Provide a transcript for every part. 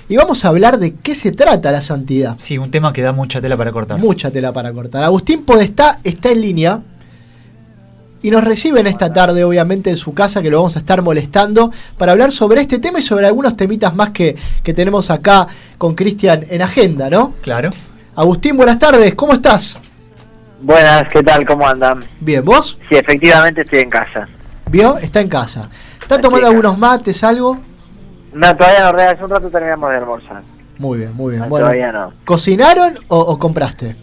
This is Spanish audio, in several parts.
y vamos a hablar de qué se trata la santidad. Sí, un tema que da mucha tela para cortar. Mucha tela para cortar. Agustín Podestá está en línea y nos reciben esta tarde, obviamente, en su casa, que lo vamos a estar molestando para hablar sobre este tema y sobre algunos temitas más que tenemos acá con Cristian en agenda, ¿no? Claro. Agustín, buenas tardes, ¿cómo estás? Buenas, ¿qué tal? ¿Cómo andan? Bien, ¿vos? Sí, efectivamente estoy en casa. ¿Vio? Está en casa. ¿Está tomando algunos mates, algo? No, todavía no, hace un rato terminamos de almorzar. Muy bien, muy bien. No, bueno, todavía no. ¿Cocinaron o compraste?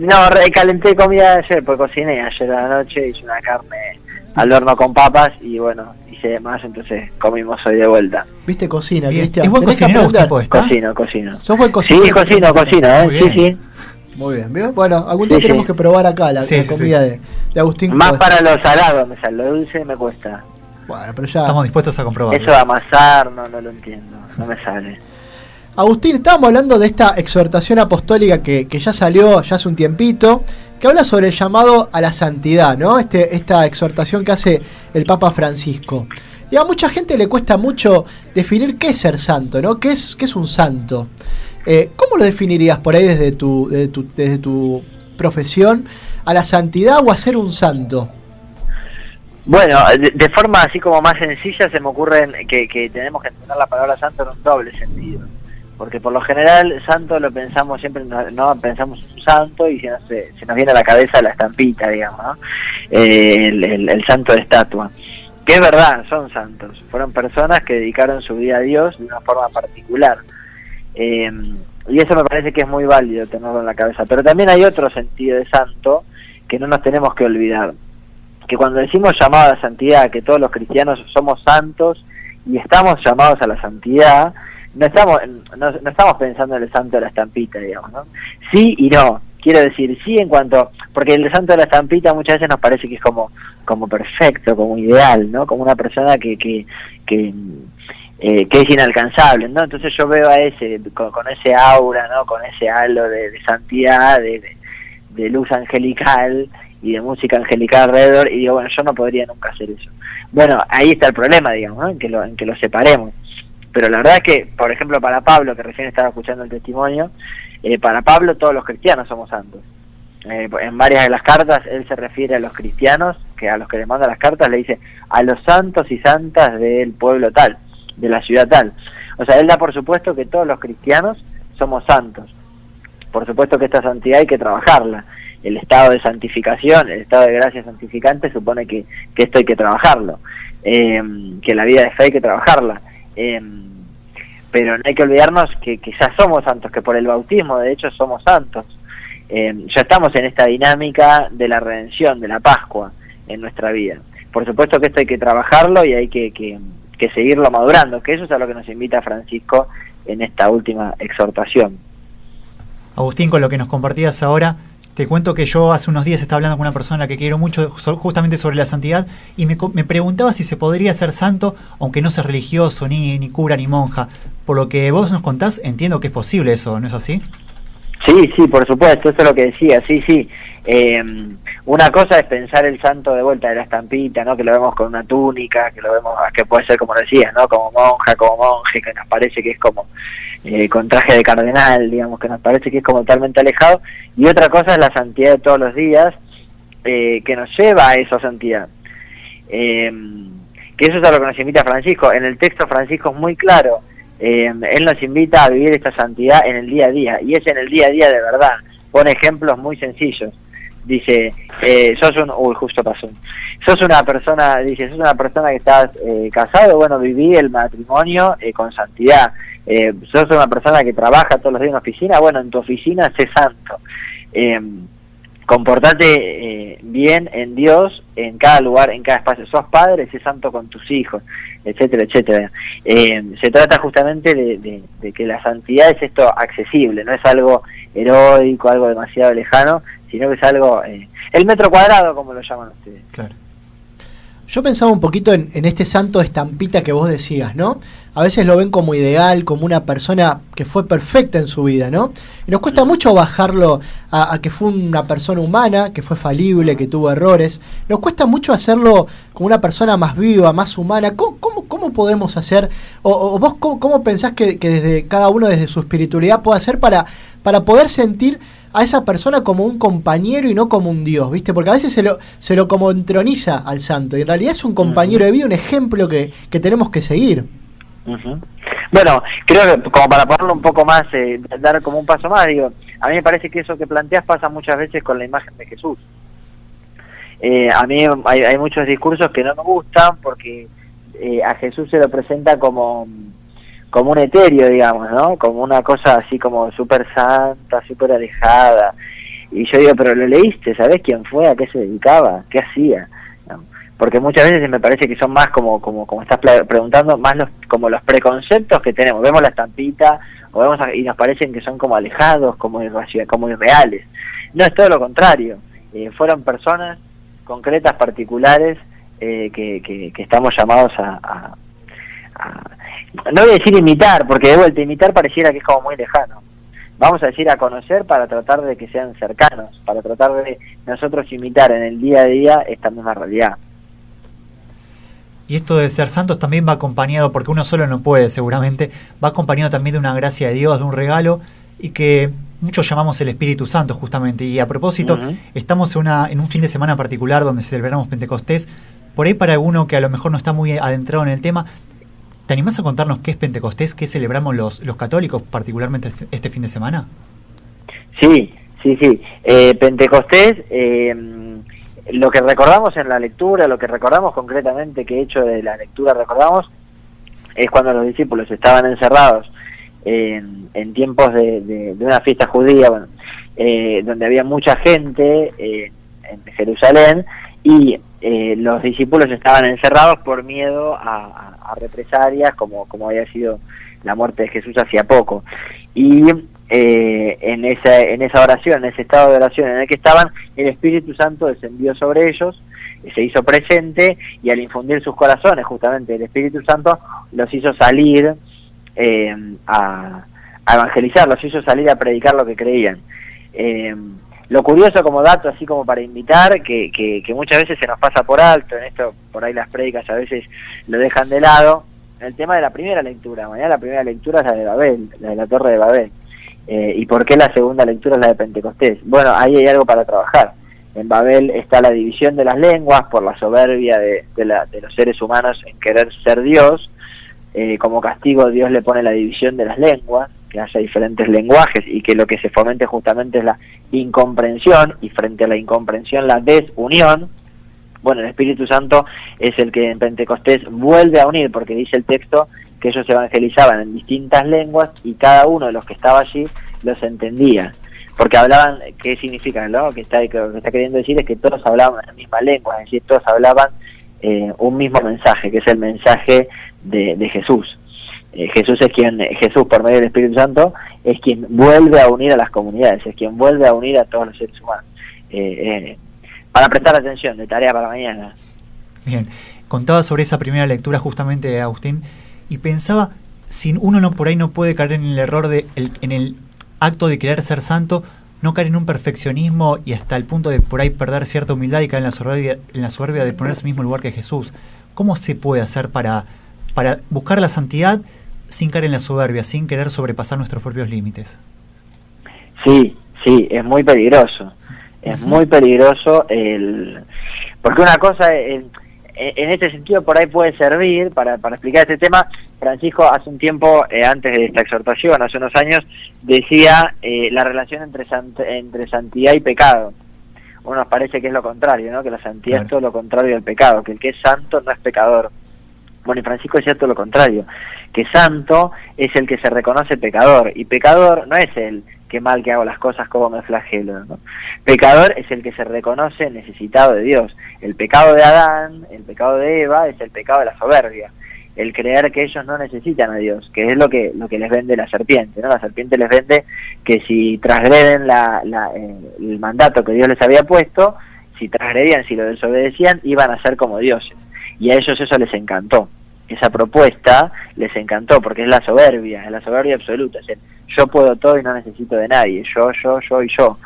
No, calenté comida ayer, pues cociné ayer a la noche, hice una carne al horno con papas y bueno, hice más, entonces comimos hoy de vuelta. ¿Viste? Cocina, Bien. Cristian. ¿Es buen cocinero Agustín Podestá? Cocino. ¿Sos buen cocinero? Sí, cocino, Muy sí, bien. sí. Muy bien, ¿vio? Bueno, algún día tenemos que probar acá la comida de Agustín Más Podestá. para lo salado me sale, lo dulce me cuesta. Bueno, pero ya... Estamos dispuestos a comprobarlo. Eso de amasar, no lo entiendo, no me sale. Agustín, estábamos hablando de esta exhortación apostólica que ya salió ya hace un tiempito, que habla sobre el llamado a la santidad, ¿no? Esta exhortación que hace el Papa Francisco. Y a mucha gente le cuesta mucho definir qué es ser santo, ¿no? ¿Qué es un santo? ¿Cómo lo definirías por ahí desde tu profesión a la santidad o a ser un santo? Bueno, de forma así como más sencilla se me ocurre que tenemos que entender la palabra santo en un doble sentido. Porque por lo general santo lo pensamos siempre, no pensamos en un santo y se nos viene a la cabeza la estampita, digamos, ¿no? El santo de estatua. Que es verdad, son santos. Fueron personas que dedicaron su vida a Dios de una forma particular. Y eso me parece que es muy válido tenerlo en la cabeza. Pero también hay otro sentido de santo que no nos tenemos que olvidar. Que cuando decimos llamado a la santidad, que todos los cristianos somos santos y estamos llamados a la santidad, no estamos pensando en el santo de la estampita, digamos, ¿no? Sí y no. Quiero decir, sí en cuanto... Porque el santo de la estampita muchas veces nos parece que es como perfecto, como ideal, ¿no? Como una persona que es inalcanzable, ¿no? Entonces yo veo a ese, con ese aura, ¿no? Con ese halo de santidad, de luz angelical y de música angelical alrededor, y digo, bueno, yo no podría nunca hacer eso. Bueno, ahí está el problema, digamos, ¿no? En que lo separemos. Pero la verdad es que, por ejemplo, para Pablo, que recién estaba escuchando el testimonio, para Pablo todos los cristianos somos santos. En varias de las cartas él se refiere a los cristianos, que a los que le manda las cartas le dice a los santos y santas del pueblo tal, de la ciudad tal. O sea, él da por supuesto que todos los cristianos somos santos. Por supuesto que esta santidad hay que trabajarla. El estado de santificación, el estado de gracia santificante supone que esto hay que trabajarlo, que la vida de fe hay que trabajarla. Pero no hay que olvidarnos que ya somos santos, que por el bautismo de hecho somos santos. Ya estamos en esta dinámica de la redención, de la Pascua en nuestra vida. Por supuesto que esto hay que trabajarlo y hay que seguirlo madurando, que eso es a lo que nos invita Francisco en esta última exhortación. Agustín, con lo que nos compartías ahora, te cuento que yo hace unos días estaba hablando con una persona que quiero mucho justamente sobre la santidad y me preguntaba si se podría ser santo aunque no seas religioso, ni cura, ni monja. Por lo que vos nos contás, entiendo que es posible eso, ¿no es así? Sí, por supuesto, eso es lo que decía, sí. Una cosa es pensar el santo de vuelta de la estampita, ¿no? Que lo vemos con una túnica, que lo vemos, que puede ser como decías, ¿no? Como monja, como monje, que nos parece que es como con traje de cardenal, digamos, que nos parece que es como totalmente alejado. Y otra cosa es la santidad de todos los días, que nos lleva a esa santidad. Que eso es a lo que nos invita Francisco. En el texto Francisco es muy claro. Él nos invita a vivir esta santidad en el día a día, y es en el día a día de verdad. Pone ejemplos muy sencillos. Dice, sos una persona que estás casado, bueno, viví el matrimonio con santidad. Sos una persona que trabaja todos los días en una oficina, bueno, en tu oficina sé santo. Comportate bien en Dios, en cada lugar, en cada espacio. Sos padre, sé santo con tus hijos, etcétera, etcétera. Se trata justamente de que la santidad es esto accesible, no es algo heroico, algo demasiado lejano, sino que es algo, el metro cuadrado, como lo llaman ustedes. Claro. Yo pensaba un poquito en este santo estampita que vos decías, ¿no? a veces lo ven como ideal, como una persona que fue perfecta en su vida, ¿no? Y nos cuesta mucho bajarlo a que fue una persona humana, que fue falible, que tuvo errores. Nos cuesta mucho hacerlo como una persona más viva, más humana. ¿Cómo podemos hacer, o vos cómo pensás que desde cada uno, desde su espiritualidad, puede hacer para poder sentir a esa persona como un compañero y no como un Dios, ¿viste? Porque a veces se lo como entroniza al santo, y en realidad es un compañero de vida, un ejemplo que tenemos que seguir. Bueno, creo que como para ponerlo un poco más, dar como un paso más, digo, a mí me parece que eso que planteas pasa muchas veces con la imagen de Jesús. A mí hay muchos discursos que no me gustan porque a Jesús se lo presenta como un etéreo, digamos, ¿no? Como una cosa así como súper santa, súper alejada. Y yo digo, pero lo leíste, ¿sabés quién fue? ¿A qué se dedicaba? ¿Qué hacía? ¿No? Porque muchas veces me parece que son más como estás preguntando, más como los preconceptos que tenemos. Vemos la estampita y nos parecen que son como alejados, como irreales. No, es todo lo contrario. Fueron personas concretas, particulares, que estamos llamados a no voy a decir imitar, porque de vuelta imitar pareciera que es como muy lejano. Vamos a decir a conocer para tratar de que sean cercanos, para tratar de nosotros imitar en el día a día esta misma realidad. Y esto de ser santos también va acompañado, porque uno solo no puede seguramente, va acompañado también de una gracia de Dios, de un regalo, y que muchos llamamos el Espíritu Santo justamente. Y a propósito, estamos en un fin de semana particular donde celebramos Pentecostés. Por ahí para alguno que a lo mejor no está muy adentrado en el tema, ¿te animás a contarnos qué es Pentecostés, qué celebramos los católicos particularmente este fin de semana? Sí. Pentecostés, lo que recordamos en la lectura, lo que recordamos concretamente, que hecho de la lectura recordamos, es cuando los discípulos estaban encerrados en tiempos de una fiesta judía, donde había mucha gente en Jerusalén, y los discípulos estaban encerrados por miedo a represalias, como había sido la muerte de Jesús hacía poco. Y en esa oración, en ese estado de oración en el que estaban, el Espíritu Santo descendió sobre ellos, se hizo presente, y al infundir sus corazones justamente el Espíritu Santo los hizo salir a evangelizar, los hizo salir a predicar lo que creían. Lo curioso como dato, así como para invitar, que muchas veces se nos pasa por alto, en esto por ahí las prédicas a veces lo dejan de lado, el tema de la primera lectura. Mañana la primera lectura es la de Babel, la de la Torre de Babel. ¿Y por qué la segunda lectura es la de Pentecostés? Bueno, ahí hay algo para trabajar. En Babel está la división de las lenguas por la soberbia de los seres humanos en querer ser Dios. Como castigo Dios le pone la división de las lenguas, que haya diferentes lenguajes y que lo que se fomente justamente es la incomprensión, y frente a la incomprensión la desunión. Bueno, el Espíritu Santo es el que en Pentecostés vuelve a unir, porque dice el texto que ellos evangelizaban en distintas lenguas y cada uno de los que estaba allí los entendía, porque hablaban. ¿Qué significa, no? Lo que está queriendo decir es que todos hablaban la misma lengua, es decir, todos hablaban un mismo mensaje, que es el mensaje de Jesús. Jesús por medio del Espíritu Santo es quien vuelve a unir a las comunidades, es quien vuelve a unir a todos los seres humanos. Para prestar atención, de tarea para mañana. Bien, contaba sobre esa primera lectura justamente, Agustín, y pensaba, si uno por ahí no puede caer en el error en el acto de querer ser santo, no caer en un perfeccionismo y hasta el punto de por ahí perder cierta humildad y caer en la soberbia de ponerse en el mismo lugar que Jesús. ¿Cómo se puede hacer para buscar la santidad sin caer en la soberbia, sin querer sobrepasar nuestros propios límites? Sí, es muy peligroso. Es muy peligroso porque una cosa, en este sentido por ahí puede servir para explicar este tema. Francisco hace un tiempo, antes de esta exhortación, hace unos años, decía la relación entre santidad y pecado. Uno nos parece que es lo contrario, ¿no? Que la santidad es todo lo contrario del pecado, que el que es santo no es pecador. Bueno, y Francisco decía todo lo contrario, que santo es el que se reconoce pecador, y pecador no es el que mal que hago las cosas, cómo me flagelo, ¿no? Pecador es el que se reconoce necesitado de Dios. El pecado de Adán, el pecado de Eva, es el pecado de la soberbia, el creer que ellos no necesitan a Dios, que es lo que les vende la serpiente, ¿no? La serpiente les vende que si transgreden el mandato que Dios les había puesto, si transgredían, si lo desobedecían, iban a ser como dioses, y a ellos eso les encantó. esa propuesta les encantó, porque es la soberbia absoluta, es el yo puedo todo y no necesito de nadie, yo y yo.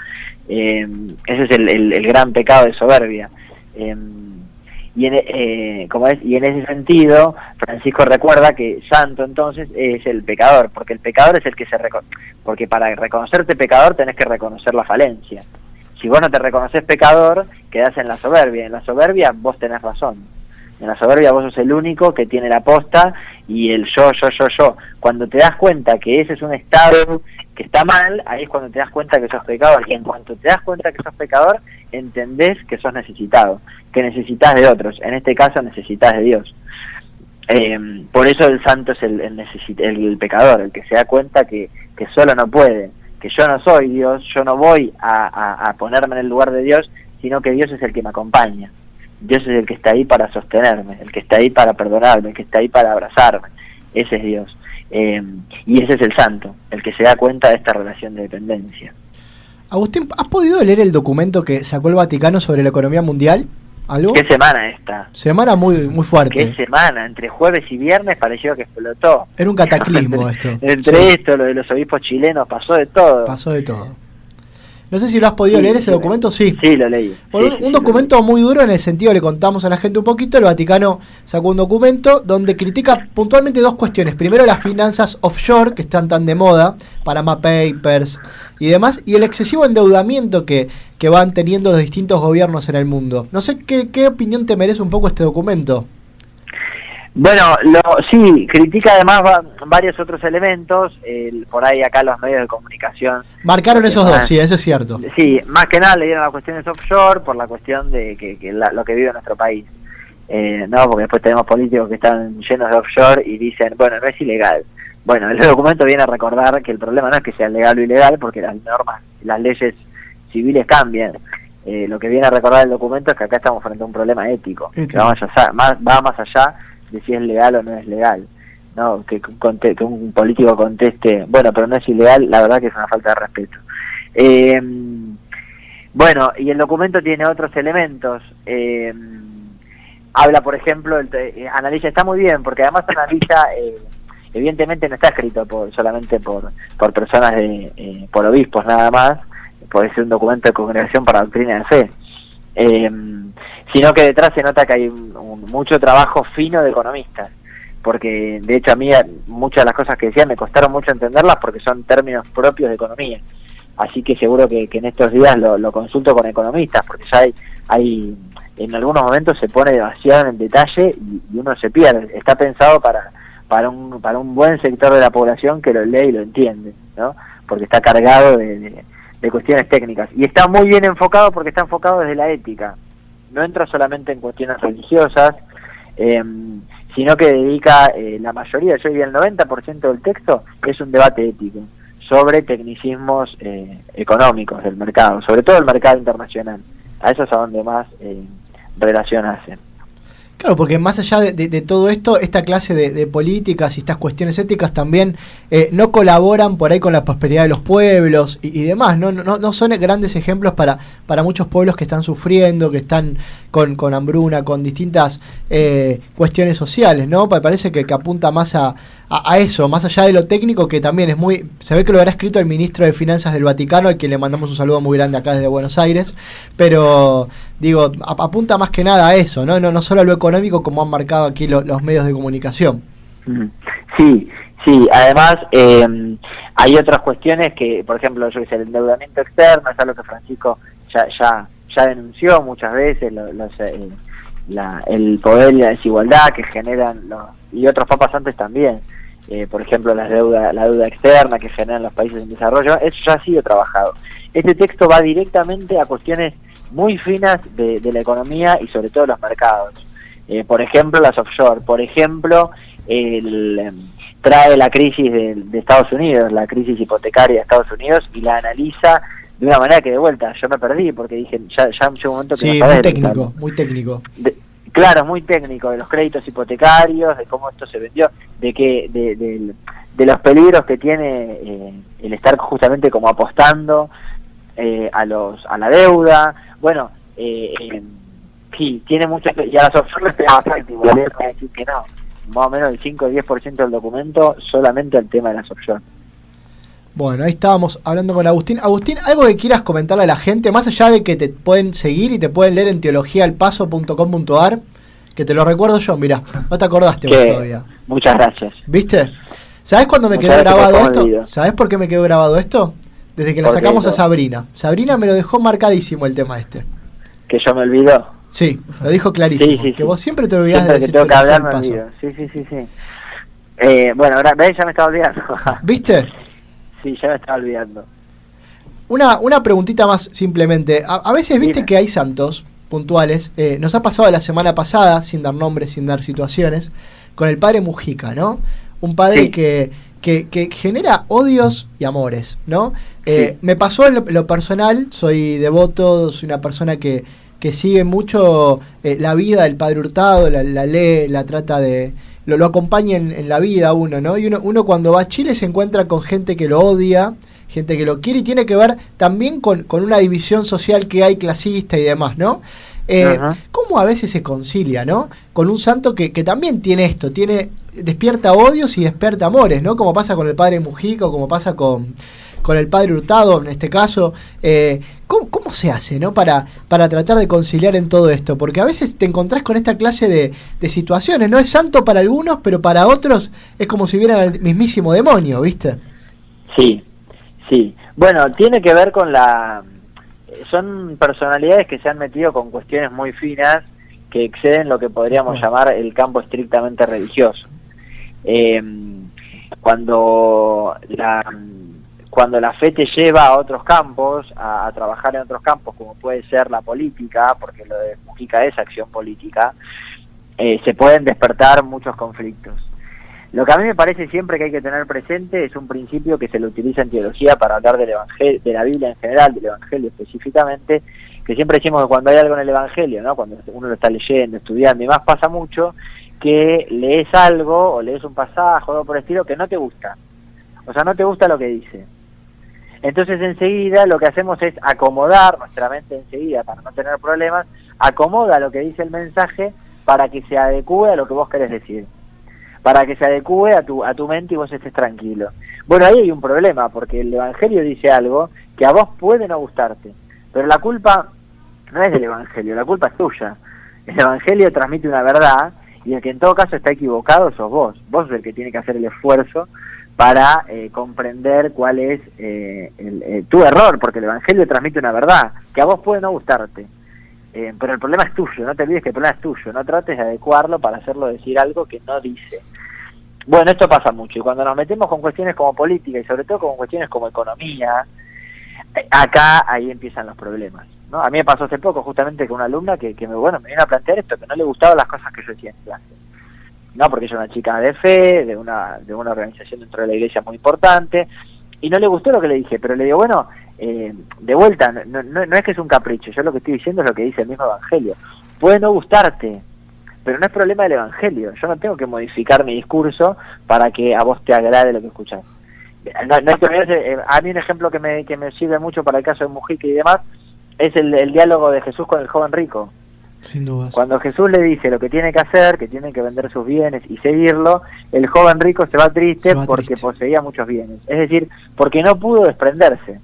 Ese es el gran pecado de soberbia. Y en ese sentido, Francisco recuerda que santo entonces es el pecador, porque el pecador es el que porque para reconocerte pecador tenés que reconocer la falencia. Si vos no te reconoces pecador, quedás en la soberbia. En la soberbia vos tenés razón. En la soberbia vos sos el único que tiene la posta y el yo. Cuando te das cuenta que ese es un estado que está mal, ahí es cuando te das cuenta que sos pecador. Y en cuanto te das cuenta que sos pecador, entendés que sos necesitado, que necesitas de otros. En este caso necesitas de Dios. Por eso el santo es el pecador, el que se da cuenta que solo no puede, que yo no soy Dios, yo no voy a ponerme en el lugar de Dios, sino que Dios es el que me acompaña. Dios es el que está ahí para sostenerme, el que está ahí para perdonarme, el que está ahí para abrazarme. Ese es Dios. Y ese es el santo, el que se da cuenta de esta relación de dependencia. Agustín, ¿has podido leer el documento que sacó el Vaticano sobre la economía mundial? ¿Algo? ¿Qué semana esta? Semana muy fuerte. ¿Qué semana? Entre jueves y viernes pareció que explotó. Era un cataclismo esto. Entre esto, lo de los obispos chilenos, pasó de todo. Pasó de todo. No sé si lo has podido leer ese documento, sí. Sí, lo leí. Bueno, un documento muy duro en el sentido, le contamos a la gente un poquito, el Vaticano sacó un documento donde critica puntualmente dos cuestiones. Primero, las finanzas offshore, que están tan de moda, Panama Papers y demás, y el excesivo endeudamiento que van teniendo los distintos gobiernos en el mundo. No sé qué opinión te merece un poco este documento. Bueno, sí, critica además varios otros elementos, por ahí acá los medios de comunicación... Marcaron esos dos, sí, eso es cierto. Sí, más que nada le dieron las cuestiones offshore por la cuestión de lo que vive nuestro país. No, porque después tenemos políticos que están llenos de offshore y dicen, bueno, no es ilegal. Bueno, el documento viene a recordar que el problema no es que sea legal o ilegal, porque las normas, las leyes civiles cambian. Lo que viene a recordar el documento es que acá estamos frente a un problema ético, que va más allá de si es legal o no es legal, no que un político conteste, bueno, pero no es ilegal, la verdad que es una falta de respeto. Bueno, y el documento tiene otros elementos, habla, por ejemplo, analiza, está muy bien, porque además analiza, evidentemente no está escrito solamente por personas por obispos nada más, puede ser un documento de congregación para doctrina de fe, sino que detrás se nota que hay mucho trabajo fino de economistas, porque de hecho a mí muchas de las cosas que decía me costaron mucho entenderlas porque son términos propios de economía, así que seguro que en estos días lo consulto con economistas, porque ya hay en algunos momentos se pone demasiado en el detalle y uno se pierde. Está pensado para un buen sector de la población que lo lee y lo entiende, ¿no? Porque está cargado de cuestiones técnicas, y está muy bien enfocado porque está enfocado desde la ética, no entra solamente en cuestiones religiosas, sino que dedica la mayoría, yo diría el 90% del texto es un debate ético sobre tecnicismos económicos del mercado, sobre todo el mercado internacional. A eso es a donde más relación hacen. Claro, porque más allá de todo esto, esta clase de políticas y estas cuestiones éticas también no colaboran por ahí con la prosperidad de los pueblos y demás, no son grandes ejemplos para muchos pueblos que están sufriendo, que están con hambruna, con distintas cuestiones sociales, ¿no? Parece que apunta más a eso, más allá de lo técnico, que también es muy... Se ve que lo habrá escrito el ministro de Finanzas del Vaticano, al que le mandamos un saludo muy grande acá desde Buenos Aires, pero digo, apunta más que nada a eso, no solo a lo económico como han marcado aquí los medios de comunicación. Sí, además hay otras cuestiones que, por ejemplo, yo que sé, el endeudamiento externo es algo que Francisco ya denunció muchas veces, el poder y la desigualdad que generan y otros papas antes también, por ejemplo la deuda externa que generan los países en desarrollo, eso ya ha sido trabajado. Este texto va directamente a cuestiones muy finas de la economía y sobre todo los mercados, por ejemplo las offshore, por ejemplo trae la crisis de Estados Unidos, la crisis hipotecaria de Estados Unidos, y la analiza de una manera que de vuelta yo me perdí porque dije ya llegó un momento que sí, no sabés, muy técnico. Claro, muy técnico, de los créditos hipotecarios, de cómo esto se vendió, de los peligros que tiene el estar justamente como apostando a la deuda. Bueno, sí, tiene mucho, y a las opciones decir que más o menos el 5 o 10% del documento solamente al tema de las opciones. Bueno, ahí estábamos hablando con Agustín. Agustín, ¿algo que quieras comentarle a la gente? Más allá de que te pueden seguir y te pueden leer en teologialpaso.com.ar, que te lo recuerdo yo, mirá, no te acordaste vos todavía. Muchas gracias. ¿Viste? ¿Sabés cuándo me quedó grabado esto? ¿Sabés por qué me quedó grabado esto? Desde que la sacamos a Sabrina. Sabrina me lo dejó marcadísimo el tema este. ¿Que yo me olvido? Sí, lo dijo clarísimo. Sí. Que vos siempre te olvidás de decir que tengo que hablar, me olvido. Sí. Bueno, ahora, ¿ves? Ya me estaba olvidando. ¿Viste? Sí, ya me estaba olvidando. Una preguntita más simplemente. A veces viste que hay santos puntuales. Nos ha pasado la semana pasada, sin dar nombres, sin dar situaciones, con el padre Mujica, ¿no? Un padre que genera odios y amores, ¿no? Me pasó en lo personal, soy devoto, soy una persona que sigue mucho la vida del padre Hurtado, la lee, la trata de... Lo acompaña en la vida uno, ¿no? Y uno cuando va a Chile se encuentra con gente que lo odia, gente que lo quiere, y tiene que ver también con una división social que hay clasista y demás, ¿no? ¿Cómo a veces se concilia, ¿no? Con un santo que también tiene esto, despierta odios y despierta amores, ¿no? Como pasa con el padre Mujica, o como pasa con el padre Hurtado en este caso. ¿Cómo se hace, ¿no? para tratar de conciliar en todo esto? Porque a veces te encontrás con esta clase de situaciones, ¿no? Es santo para algunos, pero para otros es como si vieran al mismísimo demonio, ¿viste? Sí. Bueno, tiene que ver con son personalidades que se han metido con cuestiones muy finas que exceden lo que podríamos llamar el campo estrictamente religioso. Cuando la fe te lleva a otros campos, a trabajar en otros campos, como puede ser la política, porque lo de Mujica es acción política, se pueden despertar muchos conflictos. Lo que a mí me parece siempre que hay que tener presente es un principio que se lo utiliza en teología para hablar del evangelio, de la Biblia en general, del Evangelio específicamente, que siempre decimos que cuando hay algo en el Evangelio, ¿no? Cuando uno lo está leyendo, estudiando y más, pasa mucho que lees algo o lees un pasaje o algo por el estilo que no te gusta. O sea, no te gusta lo que dice. Entonces enseguida lo que hacemos es acomodar nuestra mente enseguida para no tener problemas, acomoda lo que dice el mensaje para que se adecue a lo que vos querés decir, para que se adecue a tu mente y vos estés tranquilo. Bueno, ahí hay un problema, porque el Evangelio dice algo que a vos puede no gustarte, pero la culpa no es del Evangelio, la culpa es tuya. El Evangelio transmite una verdad y el que en todo caso está equivocado sos vos. Vos sos el que tiene que hacer el esfuerzo para comprender cuál es tu error, porque el Evangelio transmite una verdad que a vos puede no gustarte, pero el problema es tuyo. No te olvides que el problema es tuyo, no trates de adecuarlo para hacerlo decir algo que no dice. Bueno, esto pasa mucho, y cuando nos metemos con cuestiones como política y sobre todo con cuestiones como economía, ahí empiezan los problemas, ¿no? A mí me pasó hace poco justamente con una alumna que me vino a plantear esto, que no le gustaban las cosas que yo decía en clase. No, porque ella es una chica de fe, de una organización dentro de la iglesia muy importante, y no le gustó lo que le dije, pero le digo, bueno, de vuelta, no es que es un capricho, yo lo que estoy diciendo es lo que dice el mismo Evangelio. Puede no gustarte, pero no es problema del Evangelio. Yo no tengo que modificar mi discurso para que a vos te agrade lo que escuchás. A mí un ejemplo que me sirve mucho para el caso de Mujica y demás es el diálogo de Jesús con el joven rico. Sin duda. Cuando Jesús le dice lo que tiene que hacer, que tiene que vender sus bienes y seguirlo, el joven rico se va triste porque poseía muchos bienes. Es decir, porque no pudo desprenderse,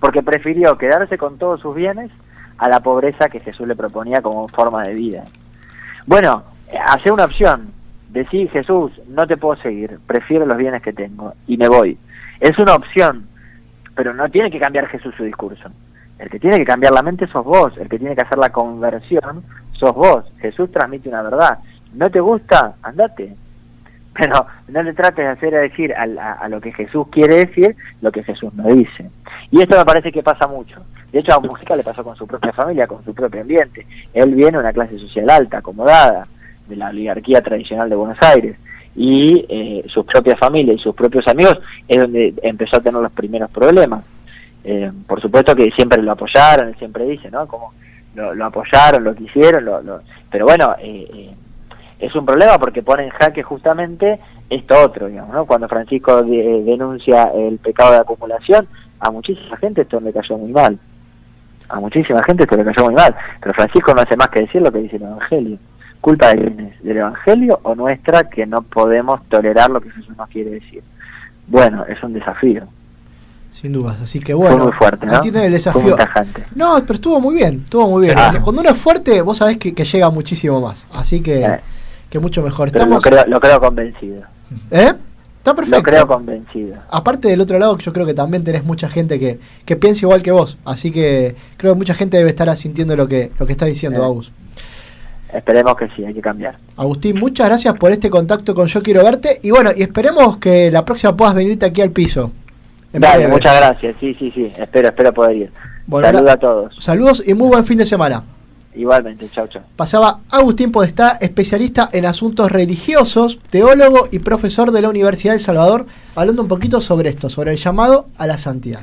porque prefirió quedarse con todos sus bienes a la pobreza que Jesús le proponía como forma de vida. Bueno, hace una opción, decir, Jesús, no te puedo seguir, prefiero los bienes que tengo y me voy. Es una opción, pero no tiene que cambiar Jesús su discurso. El que tiene que cambiar la mente sos vos, el que tiene que hacer la conversión sos vos. Jesús transmite una verdad. ¿No te gusta? Andate. Pero no le trates de hacer decir a lo que Jesús quiere decir lo que Jesús no dice. Y esto me parece que pasa mucho. De hecho, a Mujica le pasó con su propia familia, con su propio ambiente. Él viene de una clase social alta, acomodada, de la oligarquía tradicional de Buenos Aires. Y su propia familia y sus propios amigos es donde empezó a tener los primeros problemas. Por supuesto que siempre lo apoyaron, él siempre dice, ¿no? Como lo apoyaron, lo quisieron, pero bueno, es un problema porque pone en jaque justamente esto otro, digamos, ¿no? Cuando Francisco denuncia el pecado de acumulación, a muchísima gente esto le cayó muy mal. Pero Francisco no hace más que decir lo que dice el Evangelio. ¿Culpa de quién es? ¿Del Evangelio o nuestra, que no podemos tolerar lo que Jesús nos quiere decir? Bueno, es un desafío. Sin dudas, así que bueno, fue muy fuerte, ¿no? tiene el desafío. Fue muy tajante. No, pero estuvo muy bien, estuvo muy bien. Claro. Cuando uno es fuerte, vos sabés que llega muchísimo más, así que mucho mejor. Pero Estamos, lo creo convencido. Está perfecto. Lo creo convencido. Aparte del otro lado, yo creo que también tenés mucha gente que piensa igual que vos, así que creo que mucha gente debe estar asintiendo lo que estás diciendo, Agus. Esperemos que sí, hay que cambiar. Agustín, muchas gracias por este contacto con Yo Quiero Verte, y bueno, y esperemos que la próxima puedas venirte aquí al piso. Dale, muchas gracias, sí, espero poder ir. Bueno, saludos a todos. Saludos y muy buen fin de semana. Igualmente, chau. Pasaba Agustín Podestá, especialista en asuntos religiosos, teólogo y profesor de la Universidad de El Salvador, hablando un poquito sobre esto, sobre el llamado a la santidad.